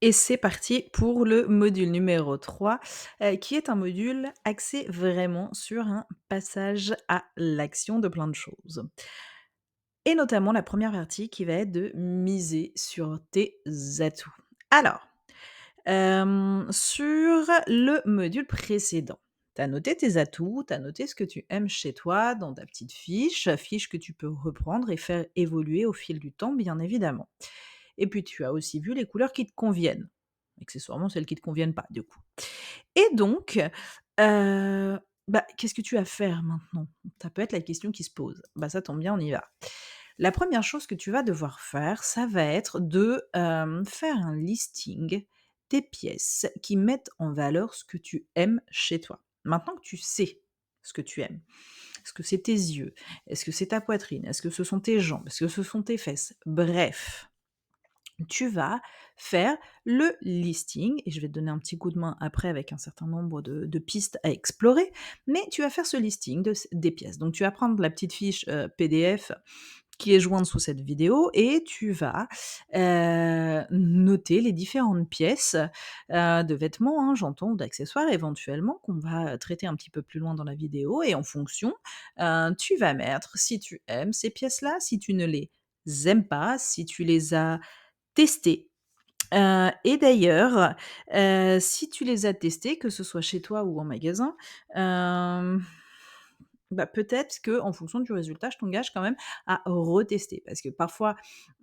Et c'est parti pour le module numéro 3, qui est un module axé vraiment sur un passage à l'action de plein de choses. Et notamment la première partie qui va être de miser sur tes atouts. Alors, sur le module précédent, tu as noté tes atouts, tu as noté ce que tu aimes chez toi dans ta petite fiche, fiche que tu peux reprendre et faire évoluer au fil du temps, bien évidemment. Et puis tu as aussi vu les couleurs qui te conviennent, accessoirement celles qui te conviennent pas, du coup. Et donc, qu'est-ce que tu vas faire maintenant? Ça peut être la question qui se pose. Bah, ça tombe bien, on y va. La première chose que tu vas devoir faire, ça va être de, faire un listing des pièces qui mettent en valeur ce que tu aimes chez toi. Maintenant que tu sais ce que tu aimes, est-ce que c'est tes yeux? Est-ce que c'est ta poitrine? Est-ce que ce sont tes jambes? Est-ce que ce sont tes fesses? Bref, tu vas faire le listing et je vais te donner un petit coup de main après avec un certain nombre de pistes à explorer, mais tu vas faire ce listing des pièces. Donc tu vas prendre la petite fiche PDF qui est jointe sous cette vidéo et tu vas noter les différentes pièces de vêtements, hein, j'entends, ou d'accessoires éventuellement, qu'on va traiter un petit peu plus loin dans la vidéo, et en fonction, tu vas mettre si tu aimes ces pièces-là, si tu ne les aimes pas, si tu les as tester. Et d'ailleurs, si tu les as testés, que ce soit chez toi ou en magasin, hem, peut-être qu'en fonction du résultat, je t'engage quand même à retester. Parce que parfois,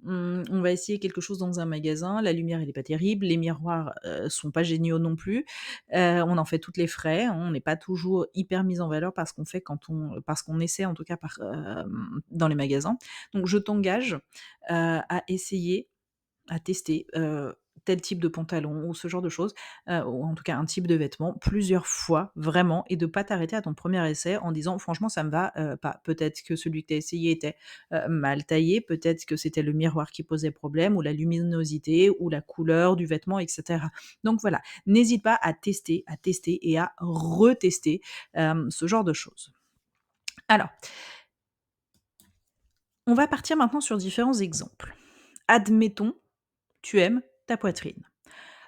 on va essayer quelque chose dans un magasin, la lumière elle est pas terrible, les miroirs, sont pas géniaux non plus. On en fait toutes les frais, hein, on n'est pas toujours hyper mis en valeur parce qu'on essaie en tout cas dans les magasins. Donc je t'engage, à essayer, à tester, tel type de pantalon ou ce genre de choses, ou en tout cas un type de vêtement plusieurs fois vraiment, et de pas t'arrêter à ton premier essai en disant: «Franchement ça me va, pas». Peut-être que celui que tu as essayé était, mal taillé, peut-être que c'était le miroir qui posait problème ou la luminosité ou la couleur du vêtement et cetera. Donc voilà, n'hésite pas à tester et à retester, ce genre de choses. Alors, on va partir maintenant sur différents exemples. Admettons, tu aimes ta poitrine.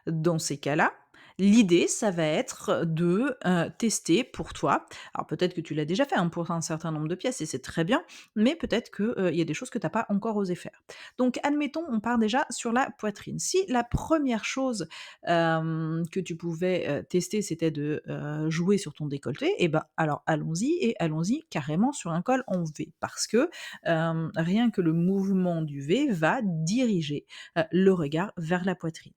Dans ces cas-là, l'idée, ça va être de, tester pour toi. Alors peut-être que tu l'as déjà fait, hein, pour un certain nombre de pièces, et c'est très bien, mais peut-être que, il y a des choses que tu as pas encore osé faire. Donc admettons, on part déjà sur la poitrine. Si la première chose, que tu pouvais, tester, c'était de, jouer sur ton décolleté, et ben, alors allons-y, et allons-y carrément sur un col en V. Parce que, rien que le mouvement du V va diriger, le regard vers la poitrine.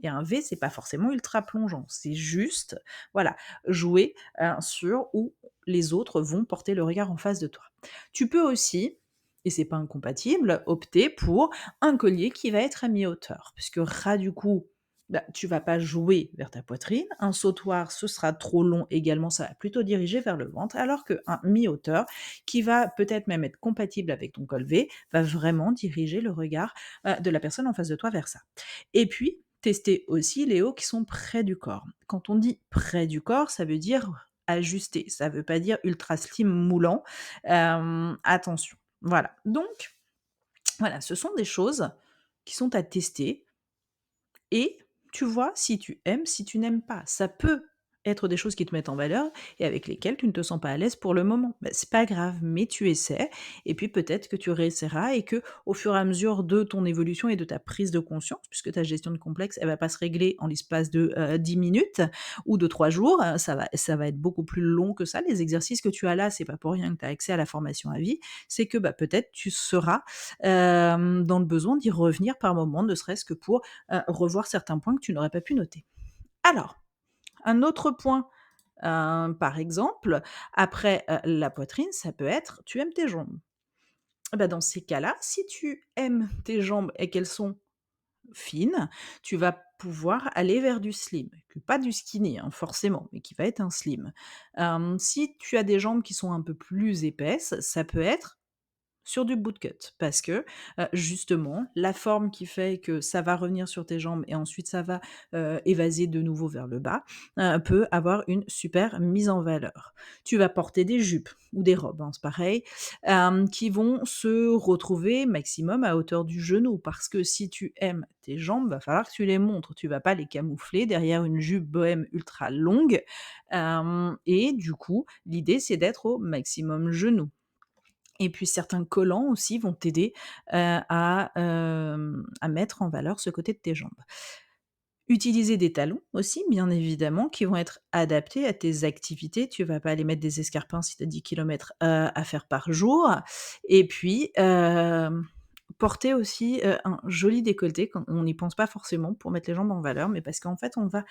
Et un V, c'est pas forcément ultra plongeant, c'est juste, voilà, jouer, sur où les autres vont porter le regard en face de toi. Tu peux aussi, et c'est pas incompatible, opter pour un collier qui va être à mi-hauteur, puisque ras du coup, tu vas pas jouer vers ta poitrine. Un sautoir, ce sera trop long également, ça va plutôt diriger vers le ventre, alors qu'un mi-hauteur, qui va peut-être même être compatible avec ton col V, va vraiment diriger le regard, de la personne en face de toi vers ça. Et puis, tester aussi les hauts qui sont près du corps. Quand on dit près du corps, ça veut dire ajusté, ça veut pas dire ultra slim moulant, attention. Voilà, donc voilà, ce sont des choses qui sont à tester, et tu vois si tu aimes, si tu n'aimes pas. Ça peut être des choses qui te mettent en valeur et avec lesquelles tu ne te sens pas à l'aise pour le moment. Bah, c'est pas grave, mais tu essaies, et puis peut-être que tu réessayeras et que, au fur et à mesure de ton évolution et de ta prise de conscience, puisque ta gestion de complexe, elle va pas se régler en l'espace de, 10 minutes ou de 3 jours, ça va être beaucoup plus long que ça. Les exercices que tu as là, c'est pas pour rien que tu as accès à la formation à vie, c'est que, peut-être tu seras, dans le besoin d'y revenir par moment, ne serait-ce que pour revoir certains points que tu n'aurais pas pu noter. Alors, un autre point, par exemple, après, la poitrine, ça peut être: tu aimes tes jambes. Dans ces cas-là, si tu aimes tes jambes et qu'elles sont fines, tu vas pouvoir aller vers du slim, que pas du skinny, hein, forcément, mais qui va être un slim. Si tu as des jambes qui sont un peu plus épaisses, ça peut être sur du bootcut parce que, justement, la forme qui fait que ça va revenir sur tes jambes et ensuite ça va, évaser de nouveau vers le bas, peut avoir une super mise en valeur. Tu vas porter des jupes ou des robes, hein, c'est pareil, qui vont se retrouver maximum à hauteur du genou parce que si tu aimes tes jambes, va falloir que tu les montres. Tu vas pas les camoufler derrière une jupe bohème ultra longue, et du coup, l'idée c'est d'être au maximum genou. Et puis certains collants aussi vont t'aider, à mettre en valeur ce côté de tes jambes. Utiliser des talons aussi, bien évidemment, qui vont être adaptés à tes activités. Tu vas pas aller mettre des escarpins si tu as 10 kilomètres, à faire par jour. Et puis, porter aussi, un joli décolleté quand on n'y pense pas forcément pour mettre les jambes en valeur, mais parce qu'en fait, on va,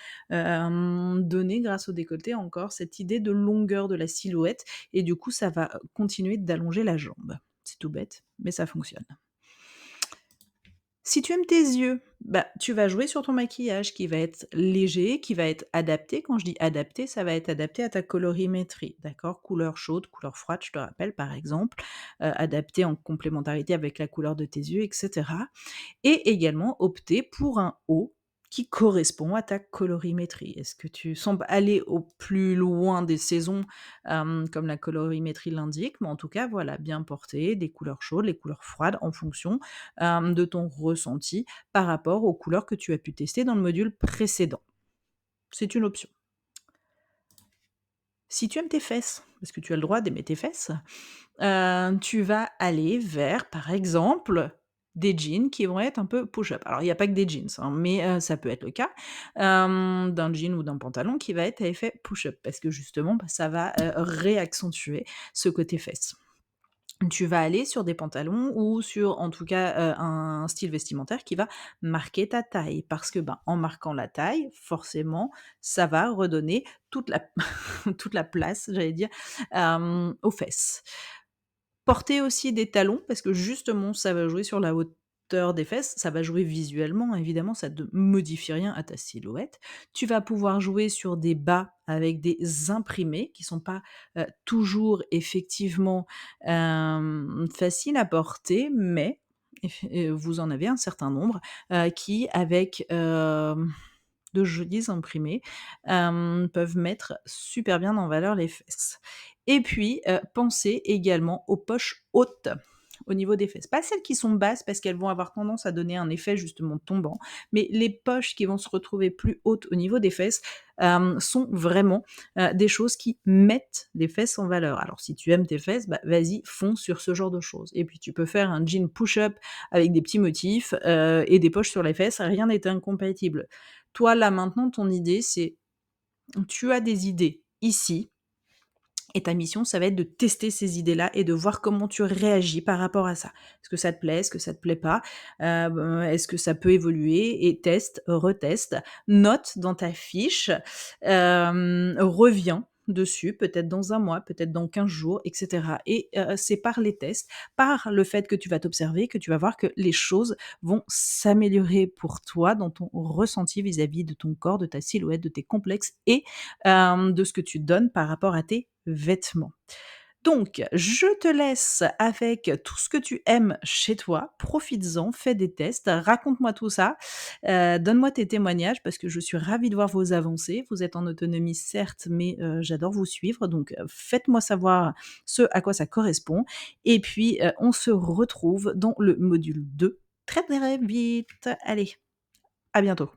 donner grâce au décolleté encore cette idée de longueur de la silhouette et du coup, ça va, continuer d'allonger la jambe. C'est tout bête, mais ça fonctionne. Si tu aimes tes yeux, bah, tu vas jouer sur ton maquillage qui va être léger, qui va être adapté. Quand je dis adapté, ça va être adapté à ta colorimétrie, d'accord? Couleur chaude, couleur froide, je te rappelle, par exemple, adapté en complémentarité avec la couleur de tes yeux et cetera. Et également opter pour un haut qui correspond à ta colorimétrie. Est-ce que tu sembles aller au plus loin des saisons, comme la colorimétrie l'indique? Mais en tout cas, voilà, bien porter des couleurs chaudes, les couleurs froides en fonction, de ton ressenti par rapport aux couleurs que tu as pu tester dans le module précédent. C'est une option. Si tu aimes tes fesses, parce que tu as le droit d'aimer tes fesses, tu vas aller vers, par exemple, des jeans qui vont être un peu push-up. Alors il y a pas que des jeans, hein, mais ça peut être le cas, d'un jean ou d'un pantalon qui va être à effet push-up parce que justement, bah, ça va, réaccentuer ce côté fesses. Tu vas aller sur des pantalons ou sur, en tout cas, un style vestimentaire qui va marquer ta taille parce que, ben, en marquant la taille, forcément, ça va redonner toute la toute la place, j'allais dire, aux fesses. Porter aussi des talons parce que justement ça va jouer sur la hauteur des fesses, ça va jouer visuellement évidemment, ça ne modifie rien à ta silhouette. Tu vas pouvoir jouer sur des bas avec des imprimés qui sont pas, toujours effectivement, faciles à porter, mais vous en avez un certain nombre, qui avec, de jolis imprimés, peuvent mettre super bien en valeur les fesses. Et puis, pensez également aux poches hautes au niveau des fesses. Pas celles qui sont basses parce qu'elles vont avoir tendance à donner un effet justement tombant, mais les poches qui vont se retrouver plus hautes au niveau des fesses, sont vraiment, des choses qui mettent les fesses en valeur. Alors si tu aimes tes fesses, bah, vas-y, fonce sur ce genre de choses. Et puis tu peux faire un jean push-up avec des petits motifs, et des poches sur les fesses, rien n'est incompatible. Toi, là, maintenant, ton idée, c'est tu as des idées ici et ta mission, ça va être de tester ces idées-là et de voir comment tu réagis par rapport à ça. Est-ce que ça te plaît? Est-ce que ça te plaît pas? Est-ce que ça peut évoluer? Et teste, reteste, note dans ta fiche, reviens dessus, peut-être dans un mois, peut-être dans 15 jours et cetera et c'est par les tests, par le fait que tu vas t'observer, que tu vas voir que les choses vont s'améliorer pour toi dans ton ressenti vis-à-vis de ton corps, de ta silhouette, de tes complexes et de ce que tu donnes par rapport à tes vêtements. Donc, je te laisse avec tout ce que tu aimes chez toi. Profites-en, fais des tests, raconte-moi tout ça, donne-moi tes témoignages parce que je suis ravie de voir vos avancées. Vous êtes en autonomie certes, mais j'adore vous suivre, donc faites-moi savoir ce à quoi ça correspond et puis, on se retrouve dans le module 2 très, très vite. Allez, à bientôt.